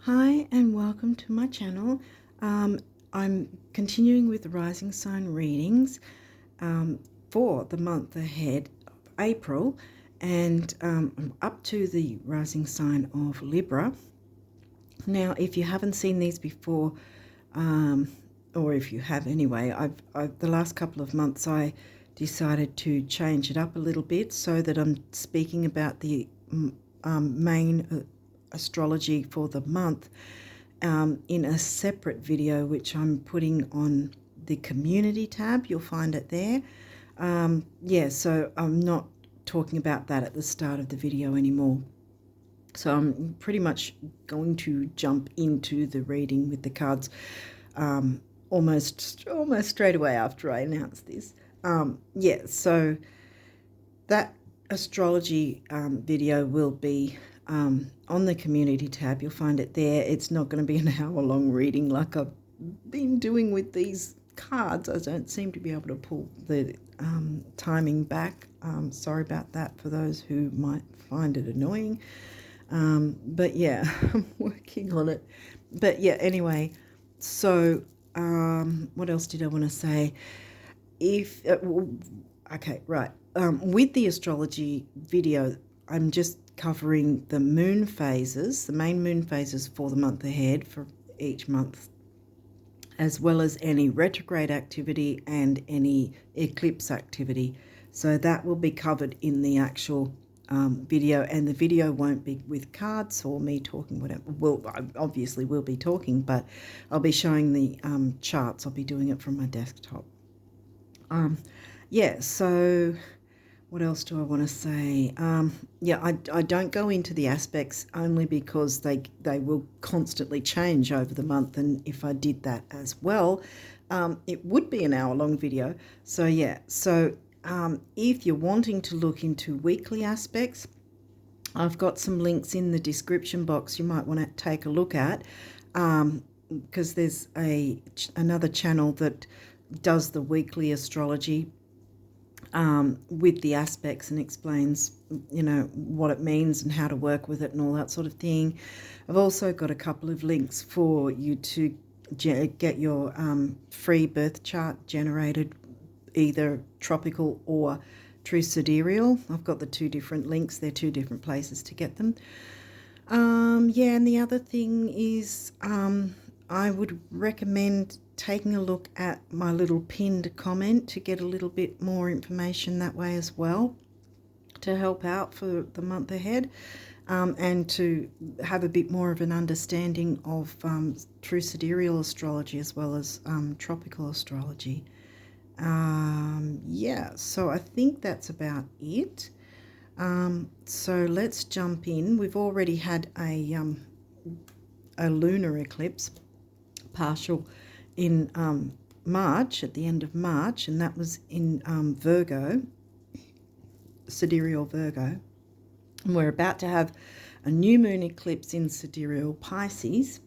Hi and welcome to my channel. I'm continuing with the rising sign readings for the month ahead of April, and I'm up to the rising sign of Libra. Now, if you haven't seen these before, or if you have anyway, the last couple of months I decided to change it up a little bit so that I'm speaking about the main astrology for the month in a separate video, which I'm putting on the community tab. You'll find it there. So I'm not talking about that at the start of the video anymore. So I'm pretty much going to jump into the reading with the cards almost straight away after I announce this. So that astrology video will be on the community tab. You'll find it there. It's not going to be an hour-long reading like I've been doing with these cards. I don't seem to be able to pull the timing back. Sorry about that for those who might find it annoying. But yeah, I'm working on it. But yeah, anyway, so what else did I want to say? With the astrology video, I'm just covering the moon phases, the main moon phases for the month ahead for each month, as well as any retrograde activity and any eclipse activity. So that will be covered in the actual video, and the video won't be with cards or me talking, whatever. Well, I obviously will be talking, but I'll be showing the charts. I'll be doing it from my desktop. So what else do I want to say? I don't go into the aspects only because they will constantly change over the month, and if I did that as well, it would be an hour-long video. So if you're wanting to look into weekly aspects, I've got some links in the description box you might want to take a look at, because there's another channel that does the weekly astrology with the aspects and explains, what it means and how to work with it and all that sort of thing. I've also got a couple of links for you to get your free birth chart generated, either tropical or true sidereal. I've got the two different links. They're two different places to get them. And the other thing is I would recommend taking a look at my little pinned comment to get a little bit more information that way as well, to help out for the month ahead, and to have a bit more of an understanding of true sidereal astrology as well as tropical astrology. So I think that's about it. So let's jump in. We've already had a lunar eclipse, partial, in March, at the end of March, and that was in Virgo, sidereal Virgo. And we're about to have a new moon eclipse in sidereal Pisces,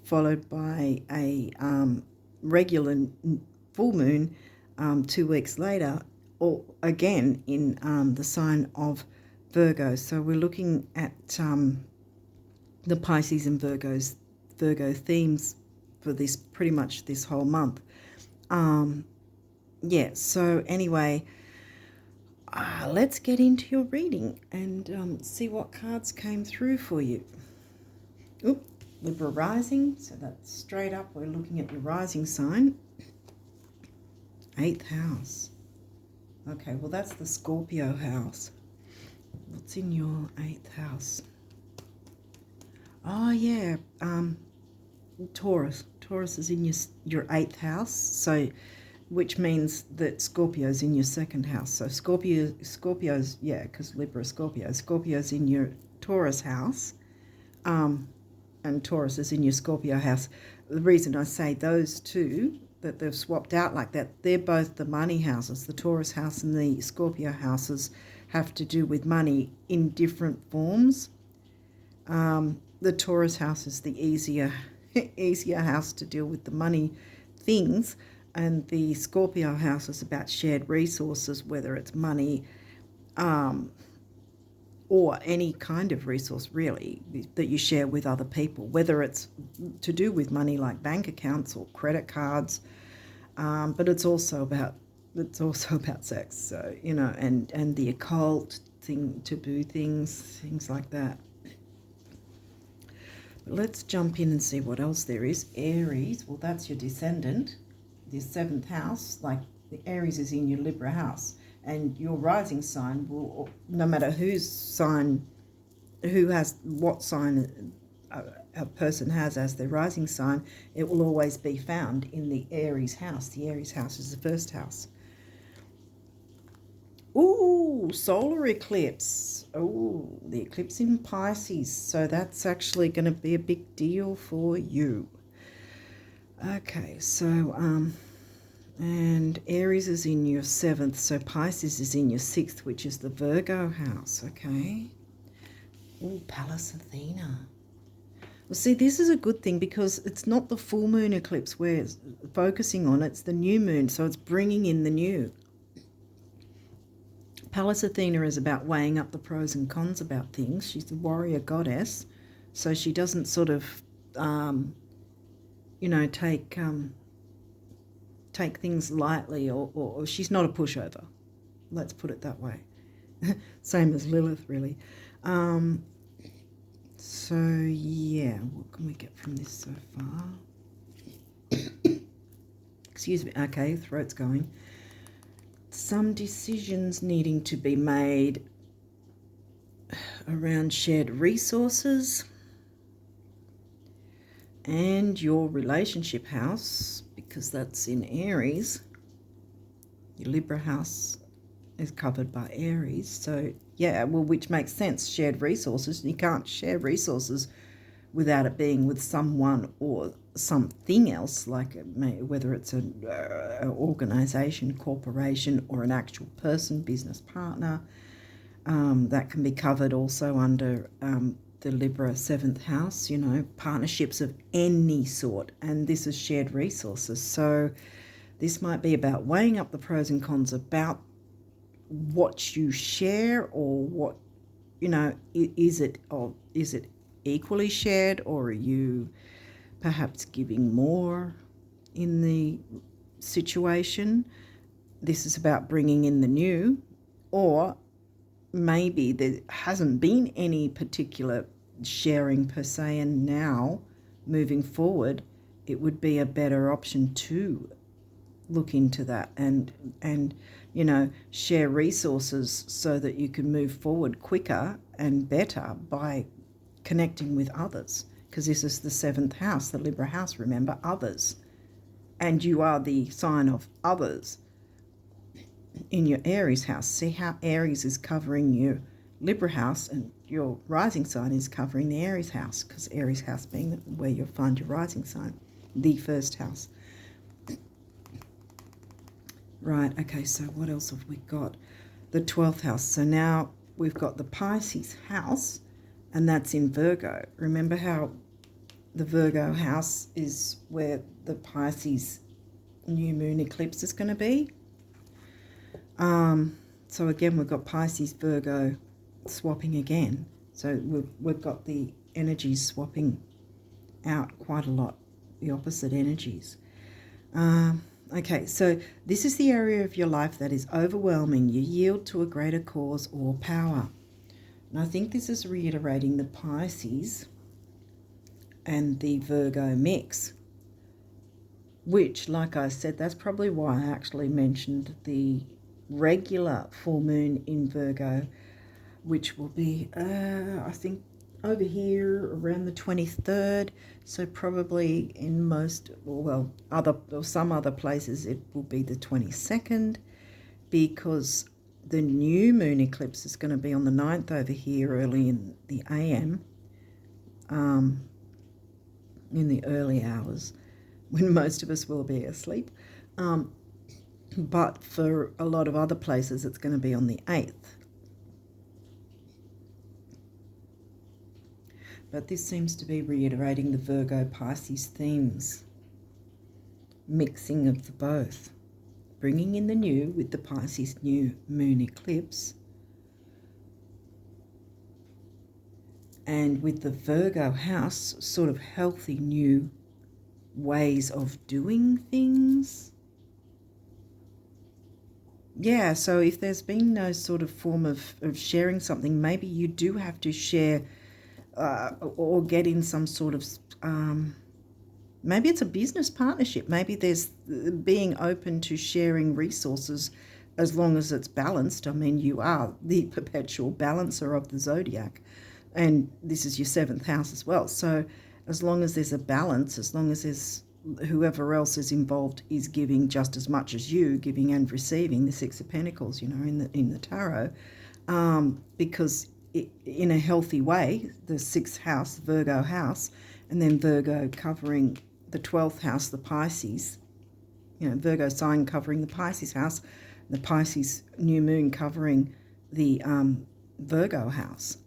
followed by a regular full moon 2 weeks later, or again in the sign of Virgo. So we're looking at the Pisces and Virgo themes for this, pretty much this whole month. So anyway, let's get into your reading and see what cards came through for you. Libra rising, so that's straight up. We're looking at your rising sign. 8th house. Okay, well, that's the Scorpio house. What's in your 8th house? Oh, yeah, Taurus. Taurus is in your 8th house, so which means that Scorpio's in your 2nd house. So Scorpio's, yeah, because Libra, Scorpio's in your Taurus house, and Taurus is in your Scorpio house. The reason I say those two, that they've swapped out like that, they're both the money houses. The Taurus house and the Scorpio houses have to do with money in different forms. The Taurus house is the easier house to deal with the money things, and the Scorpio house is about shared resources, whether it's money, or any kind of resource really that you share with other people, whether it's to do with money like bank accounts or credit cards, but it's also about sex. So and the occult thing, taboo things like that. But let's jump in and see what else there is. Aries, well, that's your descendant, the 7th house. Like the Aries is in your Libra house, and your rising sign will, no matter who has what sign a person has as their rising sign, it will always be found in the Aries house. The Aries house is the first house. Ooh, solar eclipse. Oh, the eclipse in Pisces. So that's actually going to be a big deal for you. Okay, so and Aries is in your 7th, so Pisces is in your 6th, which is the Virgo house. Okay. Ooh, Pallas Athena. Well, see, this is a good thing because it's not the full moon eclipse we're focusing on, it's the new moon, so it's bringing in the new. Pallas Athena is about weighing up the pros and cons about things. She's the warrior goddess, so she doesn't sort of, take things lightly, or she's not a pushover. Let's put it that way. Same as Lilith, really. So, yeah, what can we get from this so far? Excuse me. Okay, throat's going. Some decisions needing to be made around shared resources and your relationship house, because that's in Aries. Your Libra house is covered by Aries. So, yeah, well, which makes sense. Shared resources. You can't share resources without it being with someone or something else, like whether it's an organisation, corporation, or an actual person, business partner. That can be covered also under the Libra 7th house, partnerships of any sort. And this is shared resources. So this might be about weighing up the pros and cons about what you share, or what, is it equally shared, or are you perhaps giving more in the situation? This is about bringing in the new, or maybe there hasn't been any particular sharing per se, and now moving forward it would be a better option to look into that and share resources so that you can move forward quicker and better by connecting with others, because this is the 7th house, the Libra house, remember, others, and you are the sign of others in your Aries house. See how Aries is covering your Libra house, and your rising sign is covering the Aries house, because Aries house being where you'll find your rising sign, the first house. Right, okay, so what else have we got? The 12th house. So now we've got the Pisces house, and that's in Virgo. Remember how the Virgo house is where the Pisces new moon eclipse is going to be? So again, we've got Pisces, Virgo swapping again. So we've got the energies swapping out quite a lot, the opposite energies. Okay, so this is the area of your life that is overwhelming. You yield to a greater cause or power. And I think this is reiterating the Pisces and the Virgo mix, which, like I said, that's probably why I actually mentioned the regular full moon in Virgo, which will be, I think, over here around the 23rd. So probably in some other places it will be the 22nd, because the new moon eclipse is going to be on the 9th over here early in the AM, in the early hours when most of us will be asleep. But for a lot of other places it's going to be on the 8th. But this seems to be reiterating the Virgo Pisces themes, mixing of the both, bringing in the new with the Pisces new moon eclipse, And with the Virgo house, sort of healthy new ways of doing things. Yeah, so if there's been no sort of form of sharing something, maybe you do have to share or get in some sort of, maybe it's a business partnership. Maybe there's being open to sharing resources as long as it's balanced. I mean, you are the perpetual balancer of the zodiac, and this is your 7th house as well. So as long as there's a balance, as long as there's whoever else is involved is giving just as much as you, giving and receiving, the 6 of Pentacles, you know, in the tarot, because in a healthy way, the 6th house, the Virgo house, and then Virgo covering the 12th house, the Pisces, you know, Virgo sign covering the Pisces house, the Pisces new moon covering the Virgo house,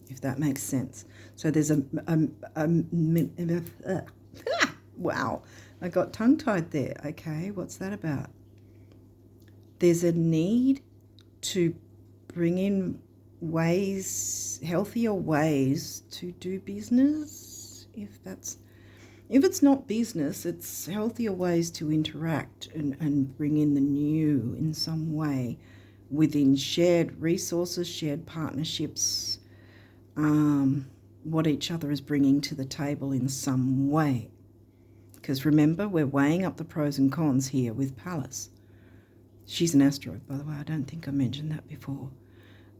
if that makes sense. So there's wow, I got tongue-tied there. Okay, what's that about? There's a need to bring in ways, healthier ways to do business. If it's not business, it's healthier ways to interact and bring in the new in some way within shared resources, shared partnerships, what each other is bringing to the table in some way. Because remember, we're weighing up the pros and cons here with Pallas. She's an asteroid, by the way. I don't think I mentioned that before.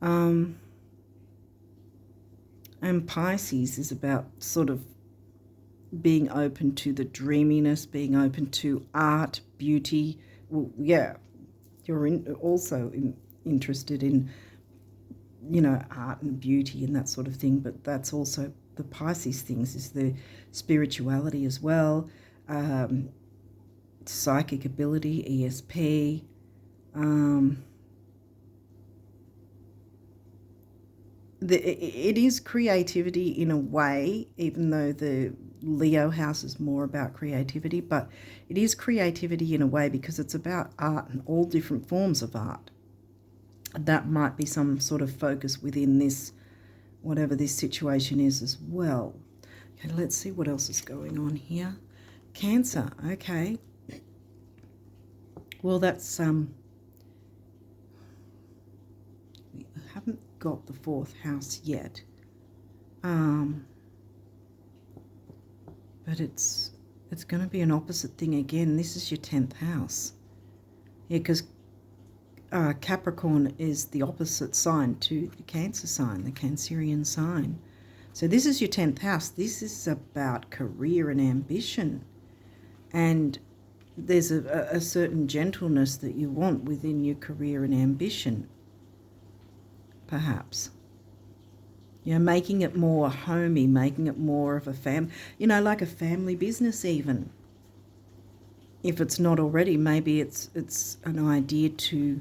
And Pisces is about sort of being open to the dreaminess, being open to art, beauty. Well, yeah, you're also interested in, you know, art and beauty and that sort of thing, but that's also the Pisces things, is the spirituality as well, psychic ability, ESP, it is creativity in a way, even though the Leo house is more about creativity, but it is creativity in a way because it's about art and all different forms of art. That might be some sort of focus within this, whatever this situation is as well. Okay, let's see what else is going on here. Cancer, okay. Well, that's, we haven't got the 4th house yet. But it's going to be an opposite thing again. This is your 10th house. Yeah, because Capricorn is the opposite sign to the Cancer sign, the Cancerian sign. So this is your 10th house. This is about career and ambition. And there's a certain gentleness that you want within your career and ambition, perhaps. You know, making it more homey, making it more of a you know, like a family business even. If it's not already, maybe it's an idea to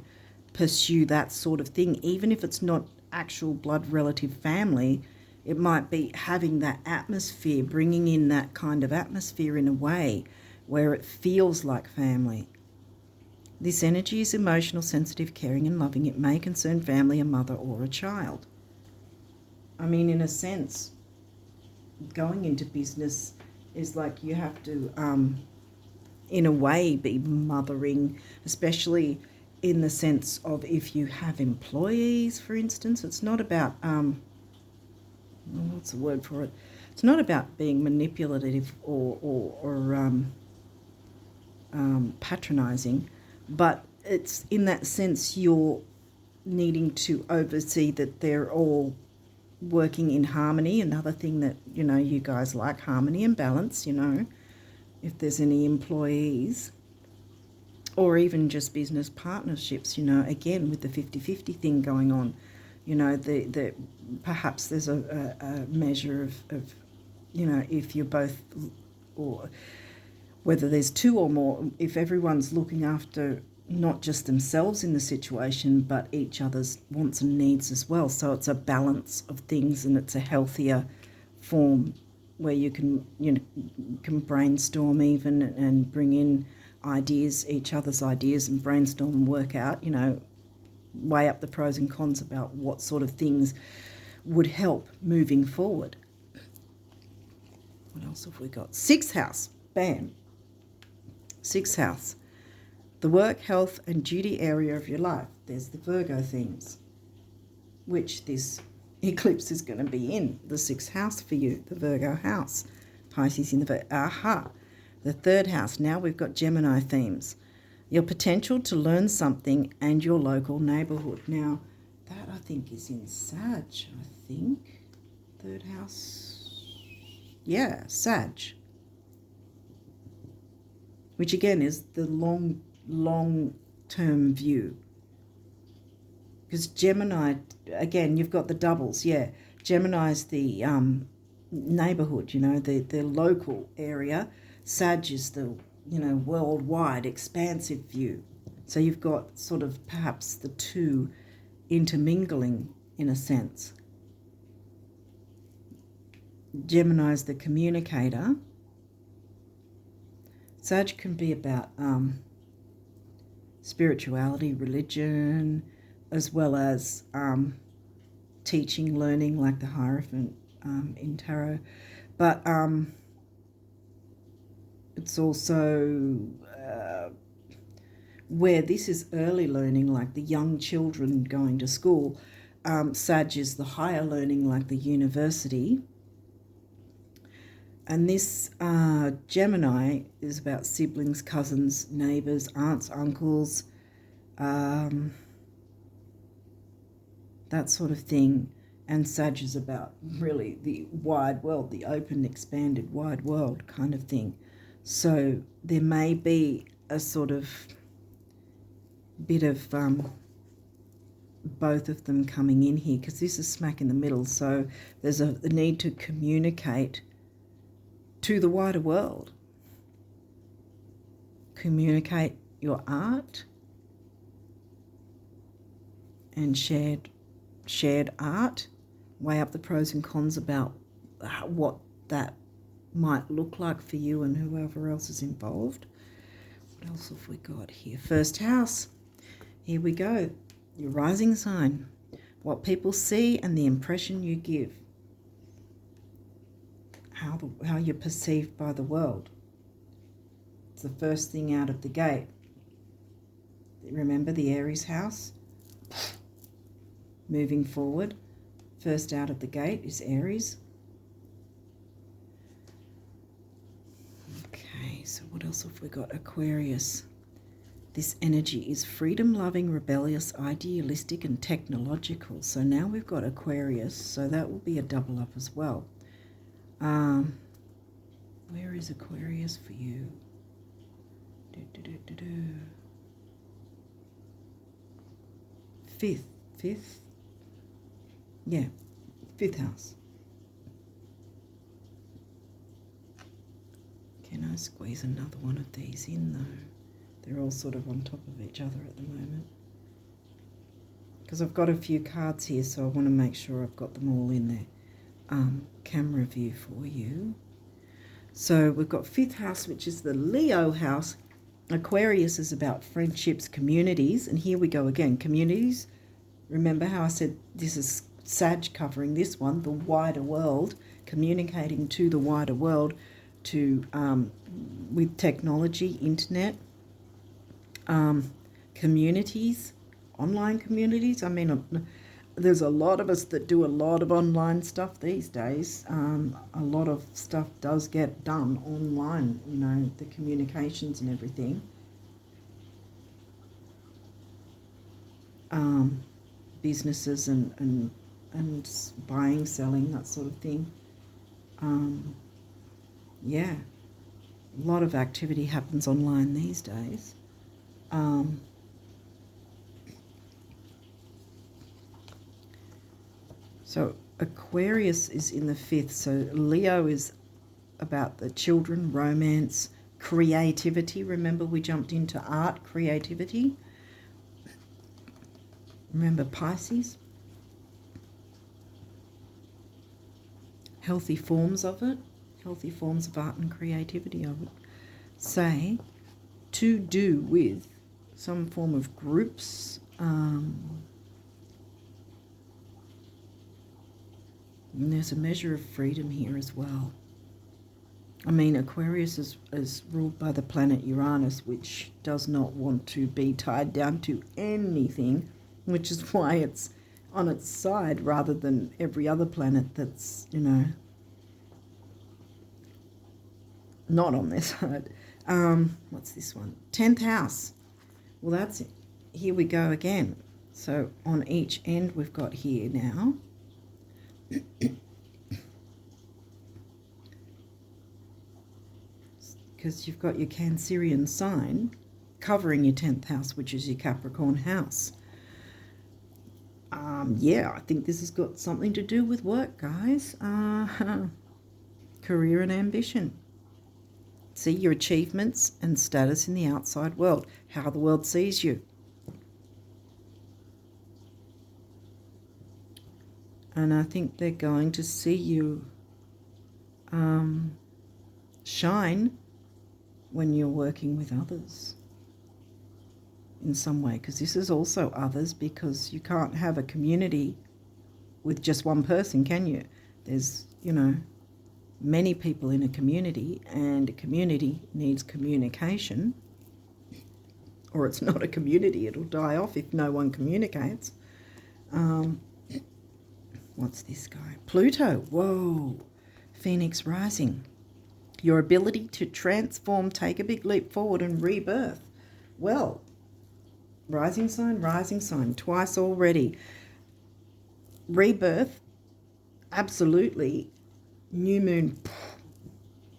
pursue that sort of thing. Even if it's not actual blood relative family, it might be having that atmosphere, bringing in that kind of atmosphere in a way where it feels like family. This energy is emotional, sensitive, caring and loving. It may concern family, a mother or a child. I mean, in a sense, going into business is like you have to, in a way, be mothering, especially in the sense of if you have employees, for instance. It's not about, what's the word for it? It's not about being manipulative or patronizing, but it's in that sense you're needing to oversee that they're all working in harmony. Another thing that, you know, you guys like harmony and balance, you know, if there's any employees or even just business partnerships, you know, again with the 50-50 thing going on, you know, the perhaps there's a measure of, you know, if you're both, or whether there's 2 or more, if everyone's looking after not just themselves in the situation, but each other's wants and needs as well. So it's a balance of things, and it's a healthier form where you can, you know, can brainstorm even and bring in ideas, each other's ideas, and brainstorm and work out, you know, weigh up the pros and cons about what sort of things would help moving forward. What else have we got? Sixth house. Bam. Sixth house. The work, health and duty area of your life. There's the Virgo themes, which this eclipse is going to be in. The sixth house for you, the Virgo house. Pisces in the Virgo. Aha. The third house. Now we've got Gemini themes. Your potential to learn something and your local neighbourhood. Now, that I think is in Sag, I think. Third house. Yeah, Sag. Which again is the long-term view. Because Gemini, again, you've got the doubles, yeah. Gemini's the neighbourhood, you know, the local area. Sag is the, you know, worldwide, expansive view. So you've got sort of perhaps the two intermingling in a sense. Gemini's the communicator. Sag can be about spirituality, religion, as well as teaching, learning, like the Hierophant in tarot. But it's also where this is early learning, like the young children going to school. Sag is the higher learning, like the university. And this Gemini is about siblings, cousins, neighbours, aunts, uncles, that sort of thing. And Sag is about really the wide world, the open, expanded, wide world kind of thing. So there may be a sort of bit of both of them coming in here, because this is smack in the middle. So there's the need to communicate to the wider world. Communicate your art and shared art. Weigh up the pros and cons about what that might look like for you and whoever else is involved. What else have we got here? First house. Here we go. Your rising sign. What people see and the impression you give. How you're perceived by the world. It's the first thing out of the gate. Remember the Aries house? Moving forward. First out of the gate is Aries. Okay, so what else have we got? Aquarius. This energy is freedom-loving, rebellious, idealistic and technological. So now we've got Aquarius, so that will be a double up as well. Where is Aquarius for you? Fifth? Yeah, fifth house. Can I squeeze another one of these in though? They're all sort of on top of each other at the moment. Because I've got a few cards here, so I want to make sure I've got them all in there. Camera view for you. So we've got fifth house, which is the Leo house. Aquarius is about friendships, communities, and here we go again. Communities. Remember how I said this is Sag covering this one, the wider world, communicating to the wider world, to with technology, internet, communities, online communities. I mean, there's a lot of us that do a lot of online stuff these days. A lot of stuff does get done online, you know, the communications and everything. Businesses and buying, selling, that sort of thing. Yeah, a lot of activity happens online these days. So Aquarius is in the fifth. So Leo is about the children, romance, creativity. Remember we jumped into art, creativity. Remember Pisces? Healthy forms of it. Healthy forms of art and creativity, I would say. To do with some form of groups, And there's a measure of freedom here as well. I mean, Aquarius is ruled by the planet Uranus, which does not want to be tied down to anything, which is why it's on its side rather than every other planet that's, you know, not on their side. What's this one? 10th house. Well, that's it. Here we go again. So on each end we've got here now. Because you've got your Cancerian sign covering your 10th house, which is your Capricorn house. Yeah, I think this has got something to do with work, guys. Career and ambition. See your achievements and status in the outside world, how the world sees you. And I think they're going to see you shine when you're working with others in some way, because this is also others, because you can't have a community with just one person, can you? There's, you know, many people in a community, and a community needs communication, or it's not a community. It'll die off if no one communicates. What's this guy? Pluto. Whoa. Phoenix rising. Your ability to transform, take a big leap forward and rebirth. Well, rising sign, twice already. Rebirth, absolutely. New moon,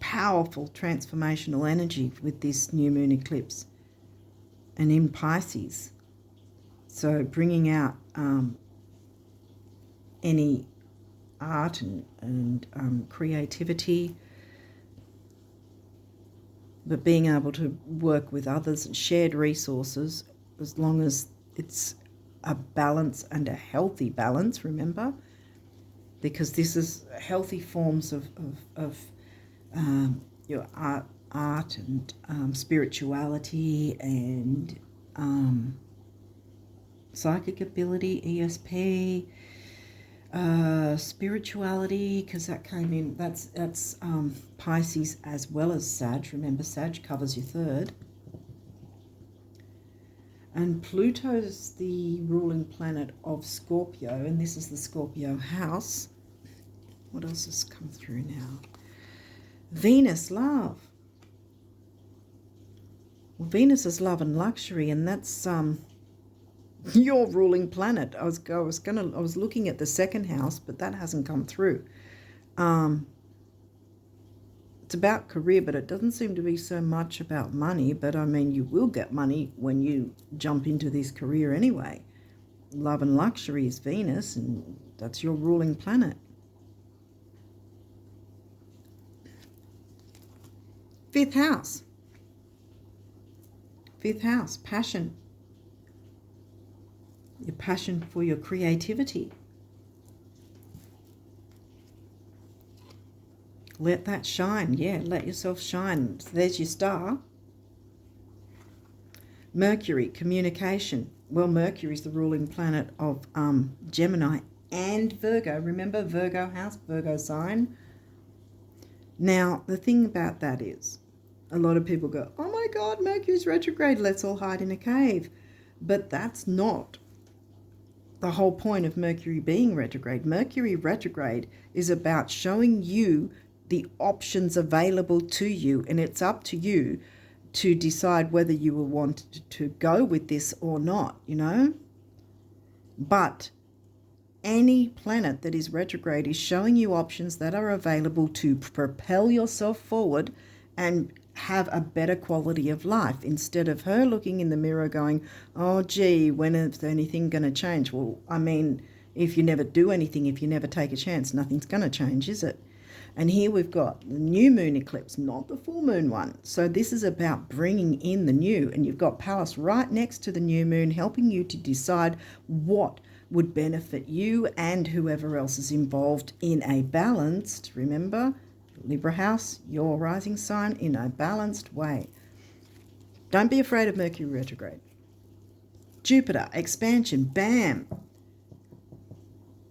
powerful transformational energy with this new moon eclipse. And in Pisces. So bringing out any art and creativity, but being able to work with others and shared resources, as long as it's a balance and a healthy balance, remember, because this is healthy forms of your art and spirituality and psychic ability, ESP, spirituality, because that came in, that's Pisces as well as Sag. Remember, Sag covers your third. And Pluto's the ruling planet of Scorpio, and this is the Scorpio house. What else has come through now? Venus, love. Well, Venus is love and luxury, and that's your ruling planet. I was looking at the second house, but that hasn't come through. It's about career, but it doesn't seem to be so much about money. But I mean, you will get money when you jump into this career anyway. Love and luxury is Venus, and that's your ruling planet. Fifth house, passion. Your passion for your creativity. Let that shine. Yeah, let yourself shine. So there's your star. Mercury, communication. Well, Mercury is the ruling planet of Gemini and Virgo. Remember, Virgo house, Virgo sign. Now, the thing about that is, a lot of people go, oh my God, Mercury's retrograde, let's all hide in a cave. But that's not the whole point of Mercury being retrograde. Mercury retrograde is about showing you the options available to you, and it's up to you to decide whether you will want to go with this or not, you know. But any planet that is retrograde is showing you options that are available to propel yourself forward and have a better quality of life, instead of her looking in the mirror going, oh gee, when is anything going to change? Well, I mean, if you never do anything, if you never take a chance, nothing's going to change, is it? And here we've got the new moon eclipse, not the full moon one. So this is about bringing in the new, and you've got Pallas right next to the new moon, helping you to decide what would benefit you and whoever else is involved in a balanced, remember, Libra house, your rising sign, in a balanced way. Don't be afraid of Mercury retrograde. Jupiter, expansion, bam.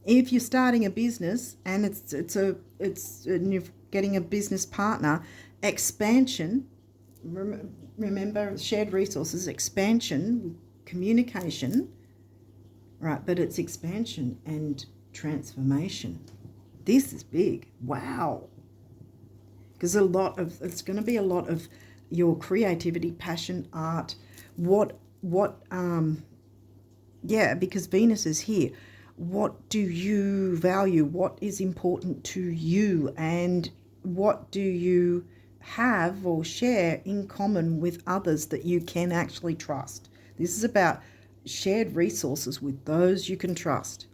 If you're starting a business and and you're getting a business partner, expansion, remember shared resources, expansion, communication, right? But it's expansion and transformation. This is big. Wow. Because it's going to be a lot of your creativity, passion, art, because Venus is here. What do you value? What is important to you? And what do you have or share in common with others that you can actually trust? This is about shared resources with those you can trust.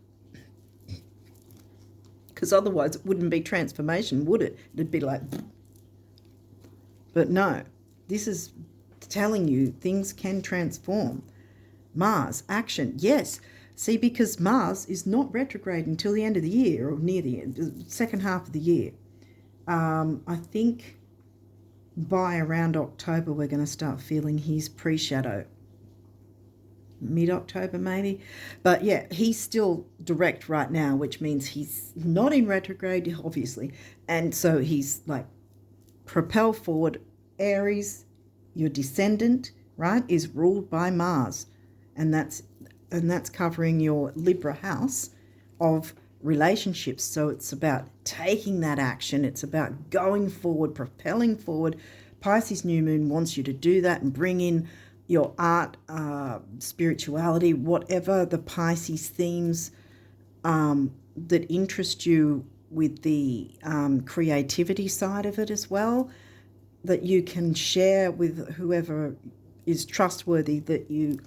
Because otherwise it wouldn't be transformation, would it? It'd be like... But no, this is telling you things can transform. Mars, action, yes. See, because Mars is not retrograde until the end of the year, or near the end, the second half of the year. I think by around October we're going to start feeling his pre-shadow. Mid-October maybe. But yeah, he's still direct right now, which means he's not in retrograde, obviously. And so he's like propel forward. Aries, your descendant, right, is ruled by Mars. And that's covering your Libra house of relationships. So it's about taking that action. It's about going forward, propelling forward. Pisces new moon wants you to do that and bring in your art, spirituality, whatever the Pisces themes that interest you with the creativity side of it as well, that you can share with whoever is trustworthy, that you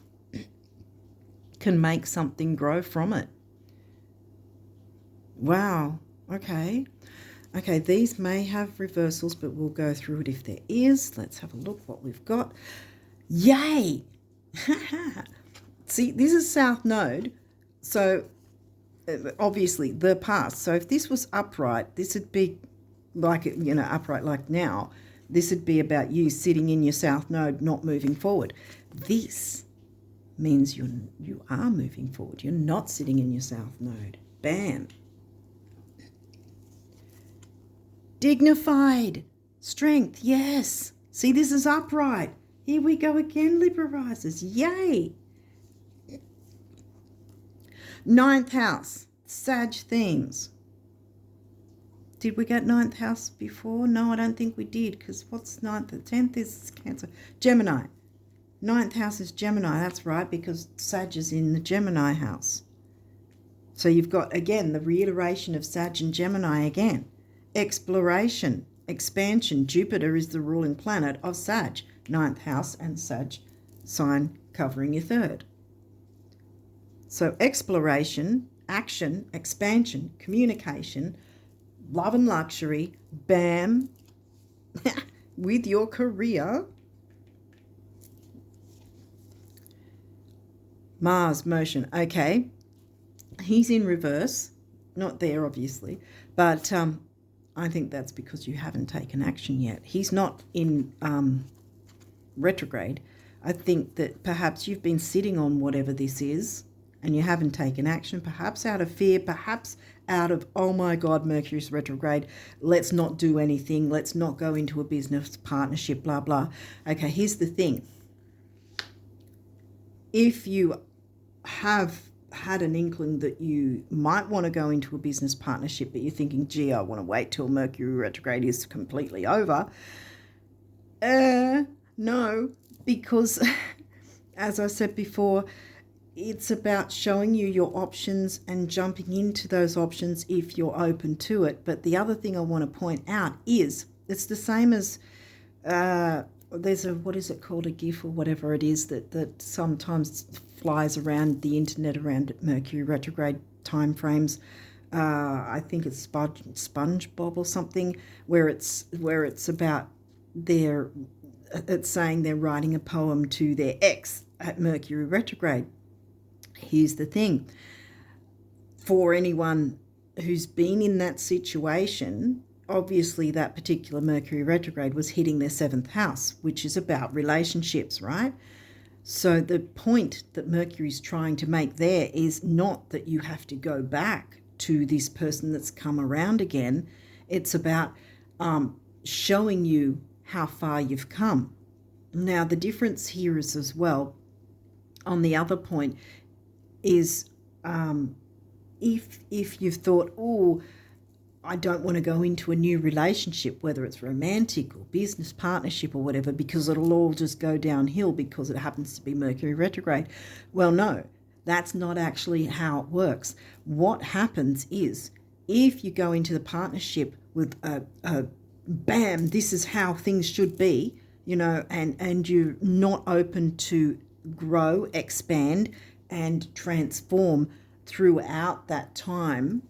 can make something grow from it. Wow. Okay, these may have reversals, but we'll go through it if there is. Let's have a look what we've got. Yay! See, this is South Node, so obviously the past. So if this was upright, this would be like, upright like now. This would be about you sitting in your South Node, not moving forward. This means you are moving forward. You're not sitting in your South Node. Bam. Dignified. Strength. Yes. See, this is upright. Here we go again, Libra risers. Yay. Ninth house. Sag themes. Did we get ninth house before? No, I don't think we did, because what's ninth? The 10th is Cancer. Gemini. Ninth house is Gemini. That's right, because Sag is in the Gemini house. So you've got, again, the reiteration of Sag and Gemini again. Exploration, expansion. Jupiter is the ruling planet of Sag. Ninth house and Sag sign covering your third. So exploration, action, expansion, communication, love and luxury, bam, with your career. Mars, motion, okay. He's in reverse, not there obviously, but I think that's because you haven't taken action yet. He's not in retrograde. I think that perhaps you've been sitting on whatever this is and you haven't taken action, perhaps out of fear, perhaps out of, oh my God, Mercury's retrograde, let's not do anything, let's not go into a business partnership, blah, blah. Okay, here's the thing. If you have had an inkling that you might want to go into a business partnership, but you're thinking, gee, I want to wait till Mercury retrograde is completely over. No, because as I said before, it's about showing you your options and jumping into those options if you're open to it. But the other thing I want to point out is it's the same as there's a, what is it called, a GIF or whatever it is that sometimes flies around the internet around Mercury retrograde time frames. I think it's SpongeBob or something, where it's about it's saying they're writing a poem to their ex at Mercury retrograde. Here's the thing. For anyone who's been in that situation, obviously that particular Mercury retrograde was hitting their 7th house, which is about relationships, right? So the point that Mercury's trying to make there is not that you have to go back to this person that's come around again. It's about showing you how far you've come. Now, the difference here is as well, on the other point, is if you've thought, oh, I don't want to go into a new relationship, whether it's romantic or business partnership or whatever, because it'll all just go downhill because it happens to be Mercury retrograde. Well, no, that's not actually how it works. What happens is if you go into the partnership with a bam, this is how things should be, and you're not open to grow, expand, and transform throughout that time,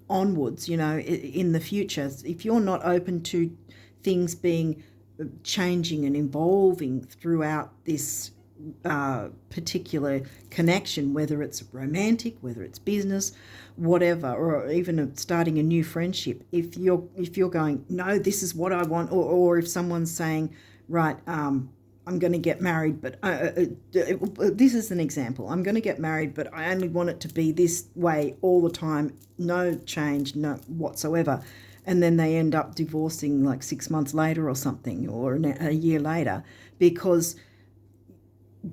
onwards, in the future. If you're not open to things being changing and evolving throughout this particular connection, whether it's romantic, whether it's business, whatever, or even starting a new friendship, if you're going, no, this is what I want, or if someone's saying, right, I'm going to get married, but this is an example. I'm going to get married, but I only want it to be this way all the time, no change, no whatsoever. And then they end up divorcing like 6 months later or something, or a year later, because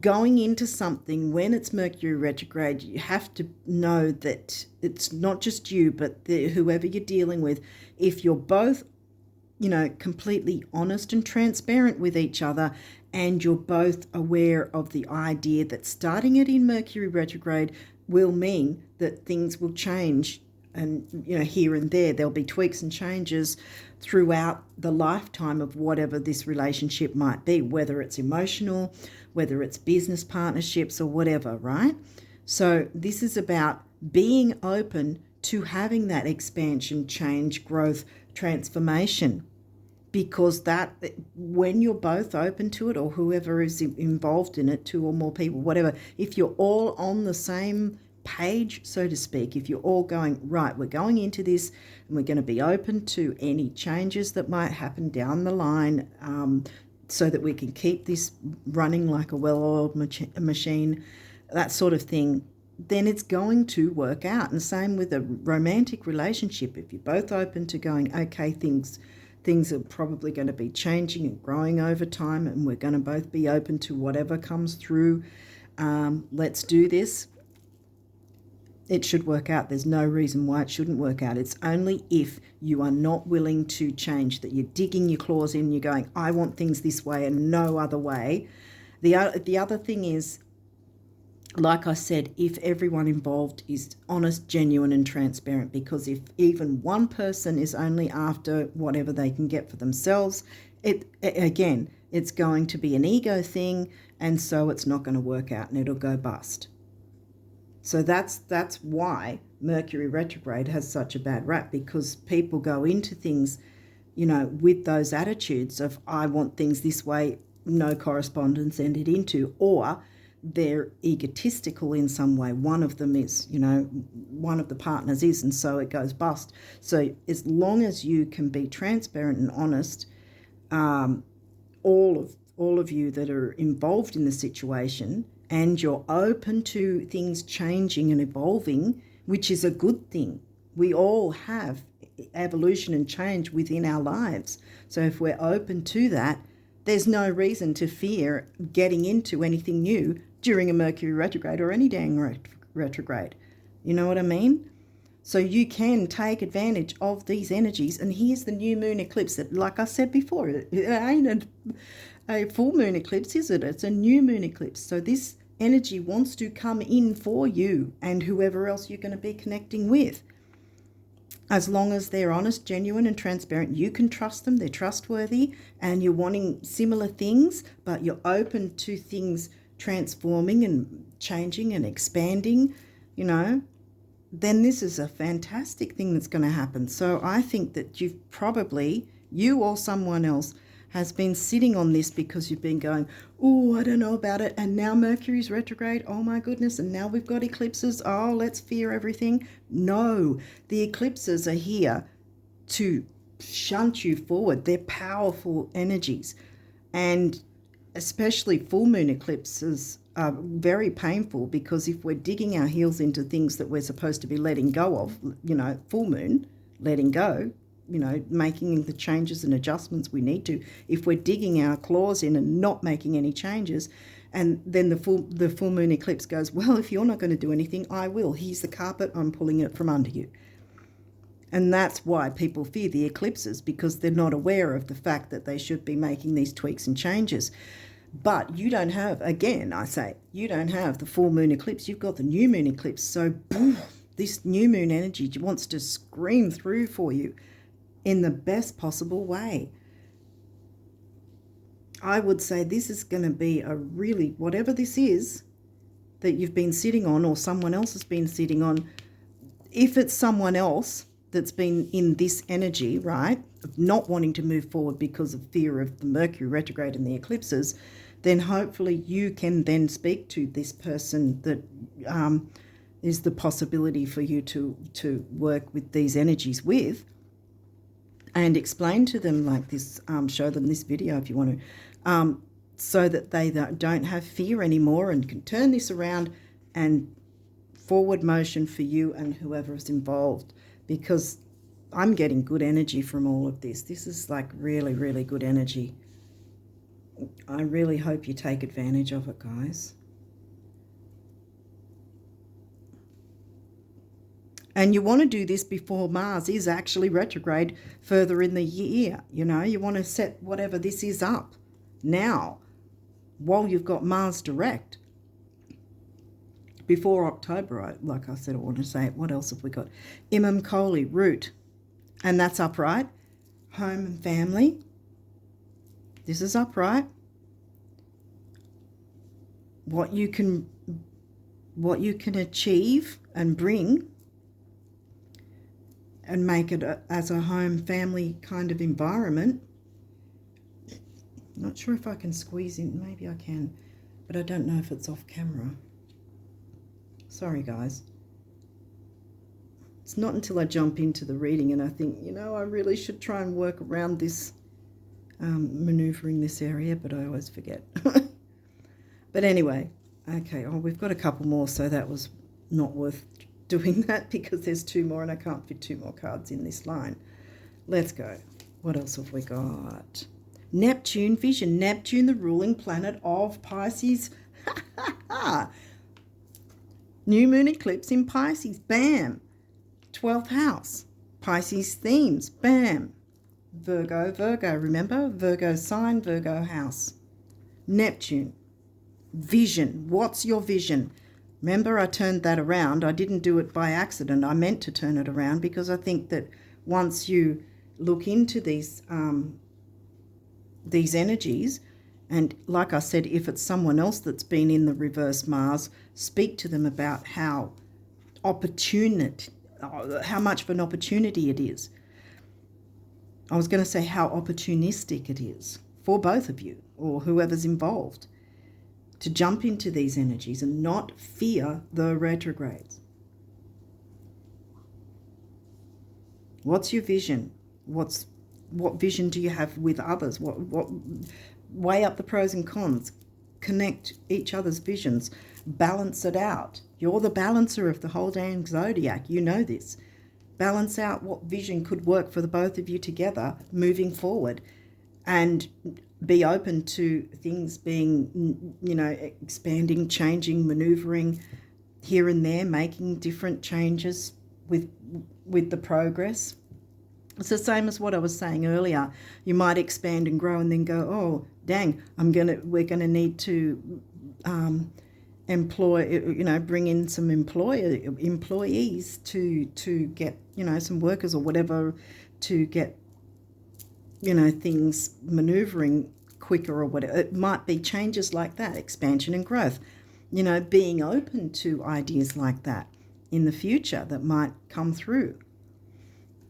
going into something when it's Mercury retrograde, you have to know that it's not just you, but whoever you're dealing with. If you're both completely honest and transparent with each other, and you're both aware of the idea that starting it in Mercury retrograde will mean that things will change, and here and there'll be tweaks and changes throughout the lifetime of whatever this relationship might be, whether it's emotional, whether it's business partnerships, or whatever, right? So this is about being open to having that expansion, change, growth, transformation, because that when you're both open to it, or whoever is involved in it, 2 or more people, whatever, if you're all on the same page, so to speak, if you're all going, right, we're going into this and we're going to be open to any changes that might happen down the line, so that we can keep this running like a well-oiled machine, that sort of thing, then it's going to work out. And same with a romantic relationship. If you're both open to going, okay, things are probably going to be changing and growing over time, and we're going to both be open to whatever comes through, let's do this, it should work out. There's no reason why it shouldn't work out. It's only if you are not willing to change, that you're digging your claws in, you're going, I want things this way and no other way. The other thing is, like I said, if everyone involved is honest, genuine, and transparent, because if even one person is only after whatever they can get for themselves, it's going to be an ego thing, and so it's not going to work out and it'll go bust. So that's why Mercury retrograde has such a bad rap, because people go into things, with those attitudes of, I want things this way, no correspondence entered into, or they're egotistical in some way. One of them is, one of the partners is, and so it goes bust. So as long as you can be transparent and honest, all of you that are involved in the situation, and you're open to things changing and evolving, which is a good thing. We all have evolution and change within our lives. So if we're open to that, there's no reason to fear getting into anything new during a Mercury retrograde or any dang retrograde. You know what I mean? So you can take advantage of these energies. And here's the new moon eclipse that, like I said before, it ain't a full moon eclipse, is it? It's a new moon eclipse. So this energy wants to come in for you and whoever else you're going to be connecting with. As long as they're honest, genuine, and transparent, you can trust them, they're trustworthy, and you're wanting similar things, but you're open to things transforming and changing and expanding, then this is a fantastic thing that's going to happen. So I think that you or someone else has been sitting on this because you've been going, oh, I don't know about it, and now Mercury's retrograde, oh my goodness, and now we've got eclipses, oh, let's fear everything. No, the eclipses are here to shunt you forward. They're powerful energies, and especially full moon eclipses are very painful, because if we're digging our heels into things that we're supposed to be letting go of, full moon, letting go, making the changes and adjustments we need to. If we're digging our claws in and not making any changes, and then the full moon eclipse goes, well, if you're not going to do anything, I will. Here's the carpet, I'm pulling it from under you. And that's why people fear the eclipses, because they're not aware of the fact that they should be making these tweaks and changes. But you don't have, again, I say, you don't have the full moon eclipse. You've got the new moon eclipse. So boom, this new moon energy wants to scream through for you in the best possible way. I would say this is going to be a really, whatever this is that you've been sitting on, or someone else has been sitting on, if it's someone else that's been in this energy, right, of not wanting to move forward because of fear of the Mercury retrograde and the eclipses, then hopefully you can then speak to this person that is the possibility for you to work with these energies with, and explain to them like this, show them this video if you want to, so that they don't have fear anymore and can turn this around and forward motion for you and whoever is involved. Because I'm getting good energy from all of this. This is like really, really good energy. I really hope you take advantage of it, guys. And you want to do this before Mars is actually retrograde further in the year. You want to set whatever this is up now, while you've got Mars direct. Before October, like I said, I want to say, what else have we got? Imam Kohli, root, and that's upright. Home and family, this is upright. What you can achieve and bring, and make it as a home family kind of environment. Not sure if I can squeeze in, maybe I can, but I don't know if it's off camera. Sorry, guys. It's not until I jump into the reading and I think, I really should try and work around this, manoeuvring this area, but I always forget. But anyway, okay, we've got a couple more, so that was not worth doing that, because there's two more and I can't fit two more cards in this line. Let's go. What else have we got? Neptune vision. Neptune, the ruling planet of Pisces. New moon eclipse in Pisces. Bam. 12th house. Pisces themes. Bam. Virgo, remember? Virgo sign, Virgo house. Neptune. Vision. What's your vision? Remember, I turned that around. I didn't do it by accident. I meant to turn it around, because I think that once you look into these energies, and like I said, if it's someone else that's been in the reverse Mars, speak to them about how much of an opportunity it is. I was going to say how opportunistic it is for both of you, or whoever's involved, to jump into these energies and not fear the retrogrades. What's your vision? What vision do you have with others? What weigh up the pros and cons, connect each other's visions, balance it out. You're the balancer of the whole damn zodiac. You know this. Balance out what vision could work for the both of you together moving forward, and be open to things being, expanding, changing, maneuvering here and there, making different changes with the progress. It's the same as what I was saying earlier. You might expand and grow and then go, oh, dang, we're gonna need to bring in some employees to get, some workers or whatever, to get, things maneuvering quicker or whatever. It might be changes like that, expansion and growth, being open to ideas like that in the future that might come through.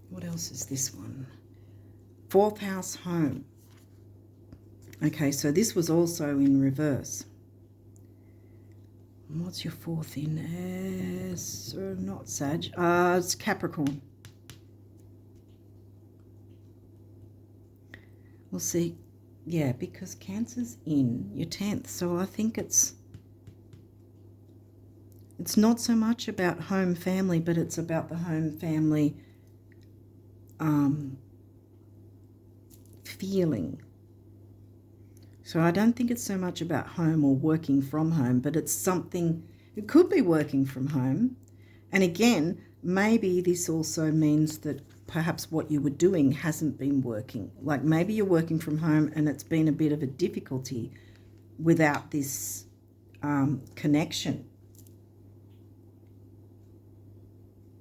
What else is this one? 4th house, home. Okay, so this was also in reverse. What's your 4th in? Not Sag. It's Capricorn. We'll see. Yeah, because Cancer's in your 10th. So I think it's It's not so much about home family, but it's about the home family feeling. So I don't think it's so much about home or working from home, but it's something, it could be working from home. And again, maybe this also means that perhaps what you were doing hasn't been working. Like maybe you're working from home and it's been a bit of a difficulty without this connection,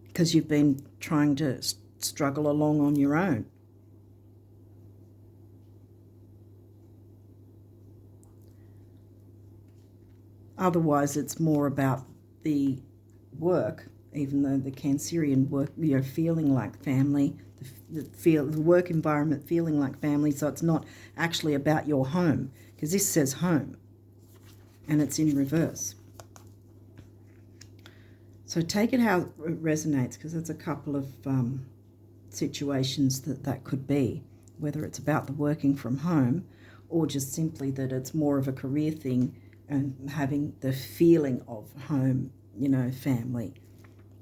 because you've been trying to struggle along on your own. Otherwise, it's more about the work, even though the Cancerian work, you're feeling like family, the work environment feeling like family, so it's not actually about your home, because this says home, and it's in reverse. So take it how it resonates, because there's a couple of situations that could be, whether it's about the working from home or just simply that it's more of a career thing and having the feeling of home, you know, family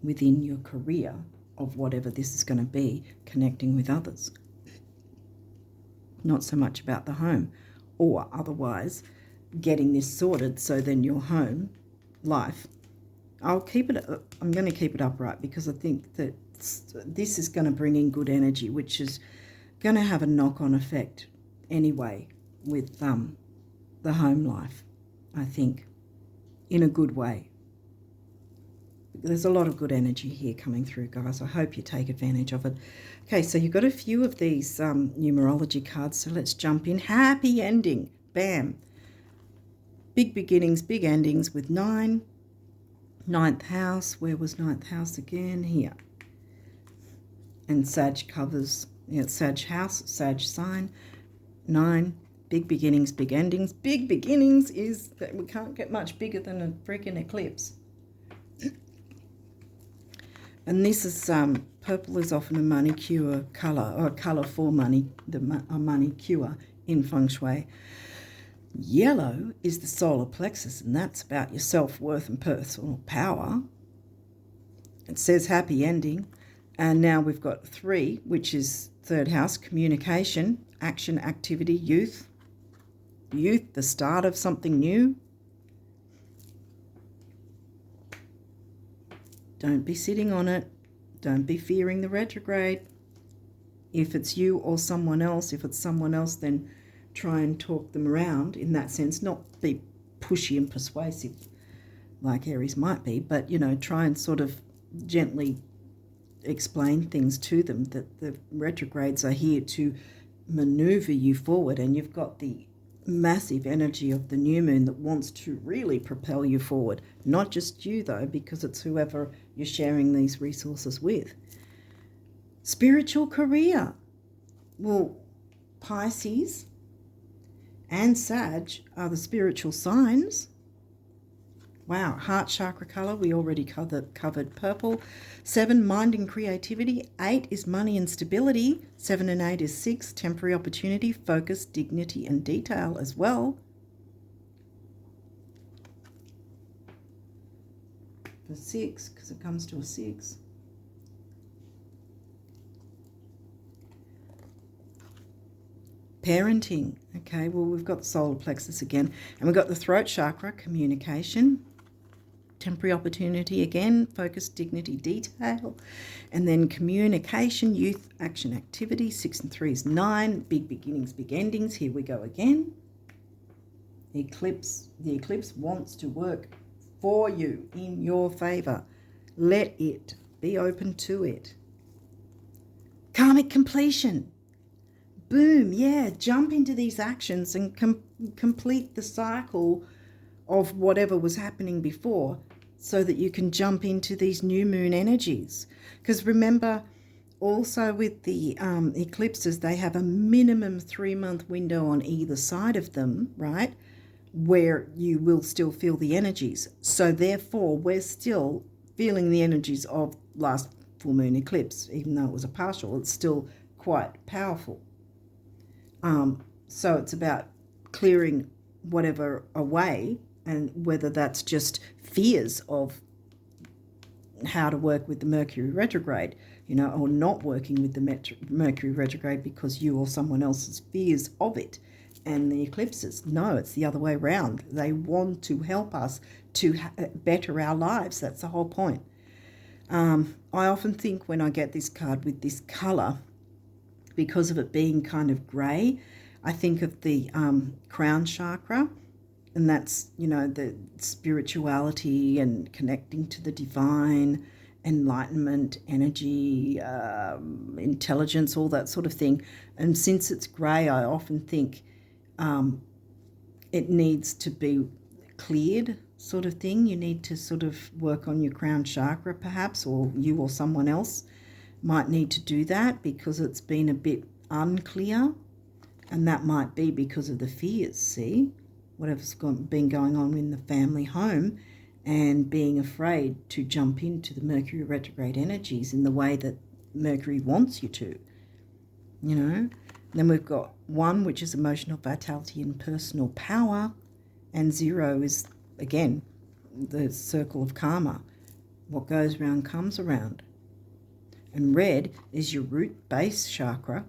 within your career of whatever this is going to be, connecting with others. Not so much about the home, or otherwise getting this sorted so then your home life, I'm going to keep it upright, because I think that this is going to bring in good energy, which is going to have a knock-on effect anyway with the home life, I think, in a good way. There's a lot of good energy here coming through, guys. I hope you take advantage of it. Okay, so you've got a few of these numerology cards, so let's jump in. Happy ending. Bam. Big beginnings, big endings with 9. Ninth house. Where was ninth house again? Here. And Sag covers, Sag house, Sag sign. 9. Big beginnings, big endings. Big beginnings is that we can't get much bigger than a freaking eclipse. And this is, purple is often a money cure colour, or a colour for money, a money cure in Feng Shui. Yellow is the solar plexus, and that's about your self-worth and personal power. It says happy ending. And now we've got 3, which is third house, communication, action, activity, youth. Youth, the start of something new. Don't be sitting on it. Don't be fearing the retrograde. If it's you or someone else, if it's someone else, then try and talk them around in that sense. Not be pushy and persuasive like Aries might be, but, you know, try and sort of gently explain things to them, that the retrogrades are here to maneuver you forward, and you've got the massive energy of the new moon that wants to really propel you forward. Not just you, though, because it's whoever you're sharing these resources with. Spiritual career. Well, Pisces and Sag are the spiritual signs. Wow, heart chakra colour, we already covered purple. 7, mind and creativity. 8 is money and stability. 7 and 8 is 6, temporary opportunity, focus, dignity and detail as well. For 6, because it comes to a 6. Parenting. Okay, well, we've got the solar plexus again, and we've got the throat chakra, communication, temporary opportunity again, focus, dignity, detail, and then communication, youth, action, activity. 6 and 3 is 9, big beginnings, big endings. Here we go again. Eclipse. The eclipse wants to work for you in your favor. Let it. Be open to it. Karmic completion. Boom, yeah, jump into these actions and complete the cycle of whatever was happening before, so that you can jump into these new moon energies. Because remember, also with the eclipses, they have a minimum 3-month window on either side of them, right, where you will still feel the energies. So therefore, we're still feeling the energies of last full moon eclipse. Even though it was a partial, it's still quite powerful. So it's about clearing whatever away, and whether that's just fears of how to work with the Mercury retrograde, or not working with the Mercury retrograde because you or someone else's fears of it and the eclipses. No, it's the other way around. They want to help us to better our lives. That's the whole point. I often think when I get this card with this colour, because of it being kind of grey, I think of the crown chakra, and that's, the spirituality and connecting to the divine, enlightenment, energy, intelligence, all that sort of thing. And since it's grey, I often think it needs to be cleared, sort of thing. You need to sort of work on your crown chakra perhaps, or you or someone else might need to do that because it's been a bit unclear, and that might be because of the fears, see, whatever's been going on in the family home, and being afraid to jump into the Mercury retrograde energies in the way that Mercury wants you to, Then we've got 1, which is emotional vitality and personal power, and 0 is, again, the circle of karma. What goes around comes around. And red is your root base chakra,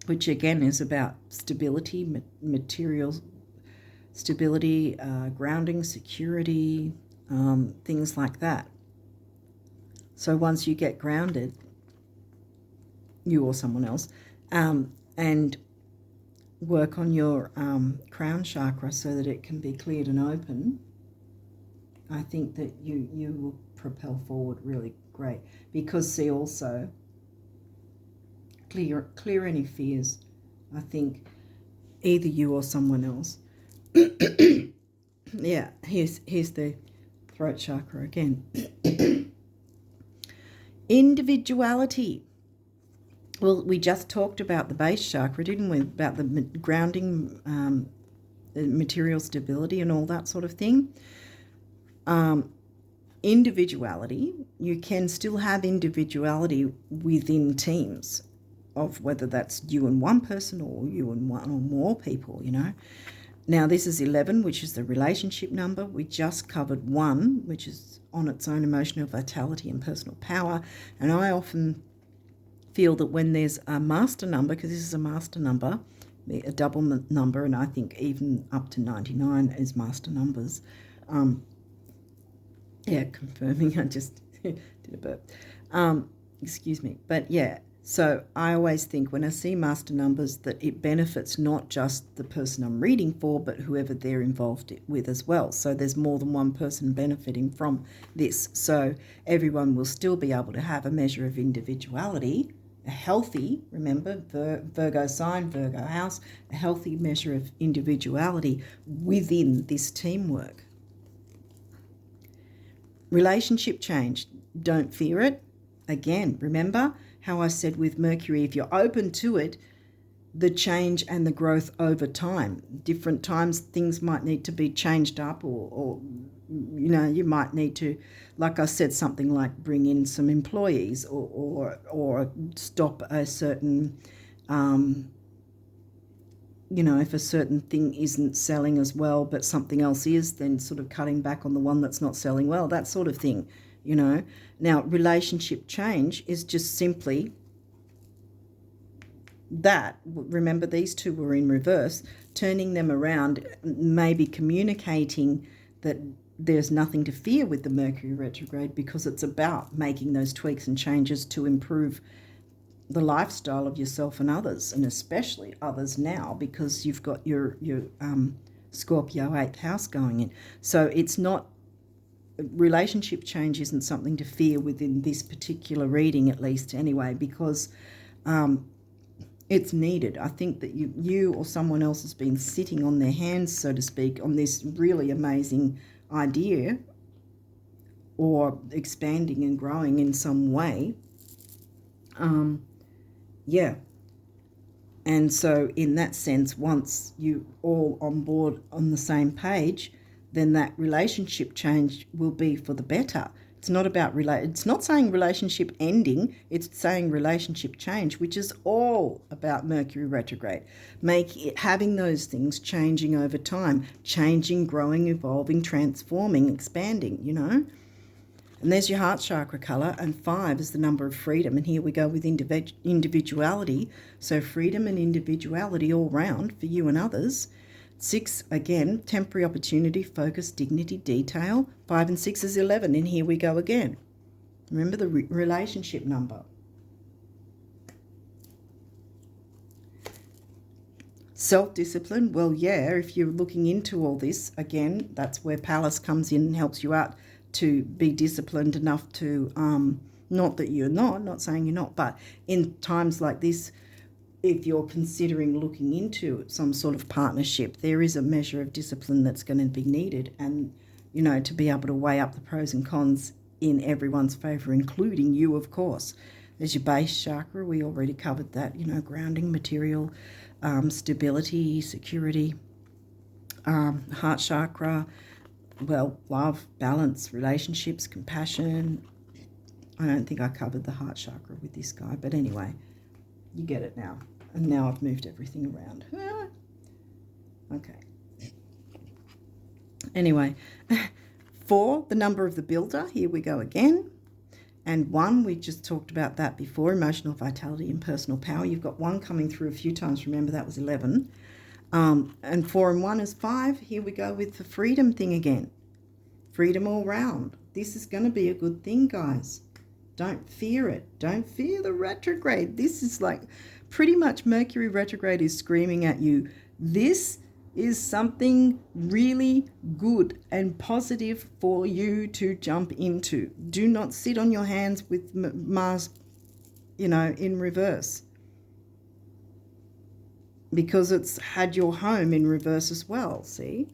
which again is about stability, materials, stability, grounding, security, things like that. So once you get grounded, you or someone else, and work on your crown chakra so that it can be cleared and open, I think that you will propel forward really great. Because see, also clear any fears. I think either you or someone else. Yeah, here's the throat chakra again. Individuality. Well, we just talked about the base chakra, didn't we? About the grounding, material stability and all that sort of thing. Individuality, you can still have individuality within teams, of whether that's you and one person or you and one or more people, Now, this is 11, which is the relationship number. We just covered 1, which is on its own, emotional vitality and personal power. And I often feel that when there's a master number, because this is a master number, a double number, and I think even up to 99 is master numbers. Confirming, I just did a burp. Excuse me. But yeah, so I always think when I see master numbers that it benefits not just the person I'm reading for, but whoever they're involved with as well. So there's more than one person benefiting from this. So everyone will still be able to have a measure of individuality, a healthy, remember, Virgo sign, Virgo house, a healthy measure of individuality within this teamwork. Relationship change, don't fear it. Again, remember how I said with Mercury, if you're open to it, the change and the growth over time. Different times things might need to be changed up, or you might need to, like I said, something like bring in some employees or stop a certain, if a certain thing isn't selling as well but something else is, then sort of cutting back on the one that's not selling well, that sort of thing, Now, relationship change is just simply that. Remember, these two were in reverse, turning them around, maybe communicating that there's nothing to fear with the Mercury retrograde, because it's about making those tweaks and changes to improve the lifestyle of yourself and others, and especially others now, because you've got your Scorpio 8th house going in. So it's not, relationship change isn't something to fear within this particular reading, at least anyway, because it's needed. I think that you or someone else has been sitting on their hands, so to speak, on this really amazing idea, or expanding and growing in some way. And so in that sense, once you all on board on the same page, then that relationship change will be for the better. It's not about it's not saying relationship ending, it's saying relationship change, which is all about Mercury retrograde. Having those things changing over time, changing, growing, evolving, transforming, expanding, And there's your heart chakra colour, and 5 is the number of freedom. And here we go with individuality. So freedom and individuality all round for you and others. 6, again, temporary opportunity, focus, dignity, detail. 5 and 6 is 11, and here we go again. Remember the relationship number. Self-discipline, well, yeah, if you're looking into all this, again, that's where Palace comes in and helps you out to be disciplined enough to, not that you're not saying you're not, but in times like this, if you're considering looking into some sort of partnership, there is a measure of discipline that's going to be needed, and, you know, to be able to weigh up the pros and cons in everyone's favour, including you, of course. There's your base chakra, we already covered that, you know, grounding, material, stability, security. Heart chakra, well, love, balance, relationships, compassion. I don't think I covered the heart chakra with this guy, but anyway, you get it now. And now I've moved everything around. Okay. Anyway, 4, the number of the builder. Here we go again. And 1, we just talked about that before, emotional vitality and personal power. You've got 1 coming through a few times. Remember, that was 11. And 4 and 1 is 5. Here we go with the freedom thing again. Freedom all round. This is going to be a good thing, guys. Don't fear it. Don't fear the retrograde. This is like pretty much Mercury retrograde is screaming at you. This is something really good and positive for you to jump into. Do not sit on your hands with Mars, you know, in reverse, because it's had your home in reverse as well, see?